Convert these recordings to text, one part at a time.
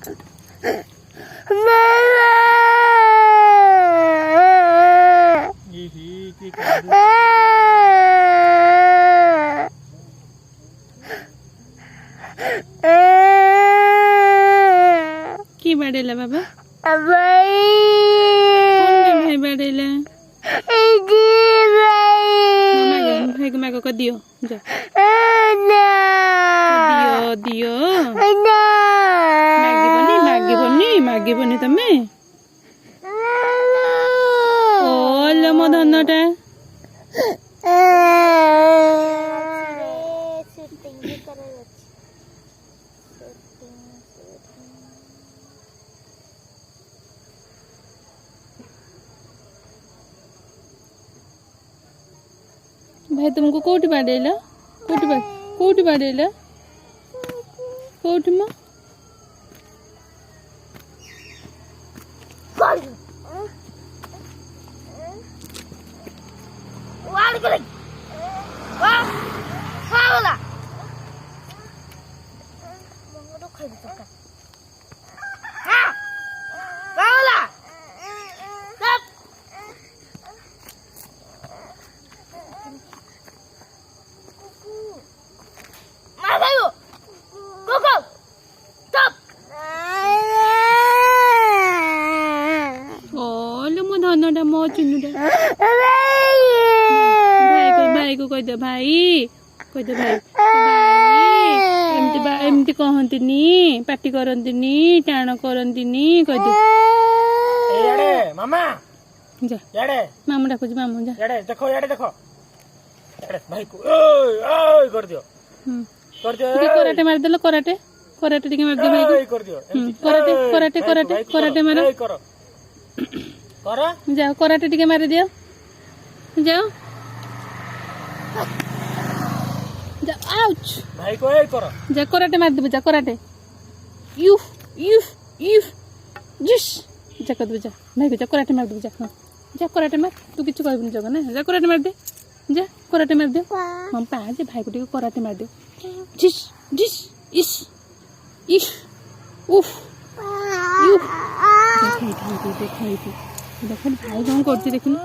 কি বাড়াইলা বাবা? ভাই বাড়াইলা ভাইকে মাকে কো দিও, যা দিও মাগিবনি তুমি। ওলো ମୋ ଧନଟା। भाई तुमको कोठी बाड़ेला? कोठी बाड़ेला? कोठी म? ମୋ ଧନଟା ମୋ ଚୁନୁଟା। ଭାଇ କୁ କହିଦେ, ଭାଇ କହିଦେ, ଭାଇ ଏମିତି କହନ୍ତିନି, ପାଟି କରନ୍ତିନି, ଟାଣ କରନ୍ତିନି, କହିଦେ। ମାମା ଯା, ମାମୁ ଡାକୁଛି, ମାମୁ ଯା। ଦେଖ ଭାଇ କୁ ଓଇ କରିଦିଅ, ଟିକେ କରାଟେ ମାରିଦେଲ, କରାଟେ ଟିକେ ମାରିଦିଅ ଭାଇ କୁ। କରାଟେ ମାର। ଯାଅ କରାଟେ ଟିକେ ମାରିଦିଅ, ଯାଅ। आउच भाई को ए करो जा कराटे मार दे जा कराटे यू यू यू जिस जा कर दे जा भाई को जा कराटे मार दे जा जा कराटे मार तू किछ कहबनी जग ना जा कराटे मार दे जा कराटे मार दे हम पा जे भाई को टिके कराटे मार दे जिस जिस इस इस उफ यू देख भाई कौन करती देखनी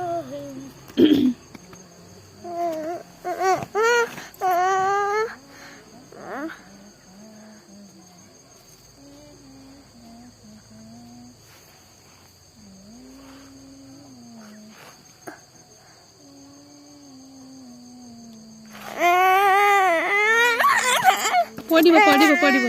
पड़िबो